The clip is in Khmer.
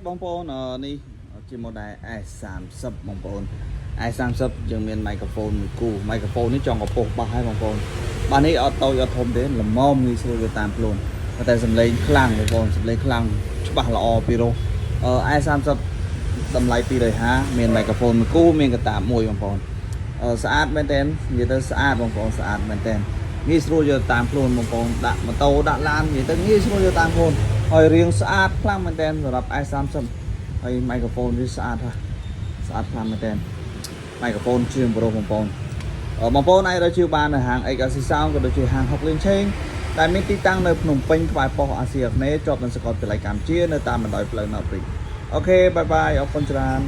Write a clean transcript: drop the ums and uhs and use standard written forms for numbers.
បងប្អូននេះជា model S30 បងប្អូន S30 យើងមាន microphone មួយគូ microphone នេះចង់កពស់បោះហើយបងប្អូនបាទនេះអត់តូចអត់ធំទេល្មមងាយស្រួលយកតាមខ្លួនតែសំឡេងខ្លាំងបងប្អូនសំឡេងខ្លាំងច្បាស់ល្អពីរោះS30 តម្លៃ250មាន microphone មួយគូមានកតាបមួយបងប្អូនស្អាតមែនតើនិយាយទៅស្អាតបងប្អូនស្អាតមែនតើងាយស្រួលយកតាមខ្លួនបងប្អូនដាក់ម៉ូតូដាក់ឡាននិយាយទៅងាយស្រួលយកតាមខ្លួនហើយរៀងស្អាតខ្លាំងមែនតើសម្រាប់ S30 ហើយ microphone វាស្អាតហើយស្អាតខ្លាំងមែនតើ microphone ជាងប្រូបងប្អូនអាចរកជឿបាននៅហាង XRC Sound ក៏ដូចជាហាងហុកលៀងឆេងដែលមានទីតាំងនៅភ្នំពេញក្បែរប៉ុស្តិ៍អាស៊ីអាគ្នេយ៍ជាប់នឹងសាកលវិទ្យាល័យកម្ពុជានៅតាមបណ្ដោយផ្លូវណូរីអូខេបាយបាយអរគុណច្រើន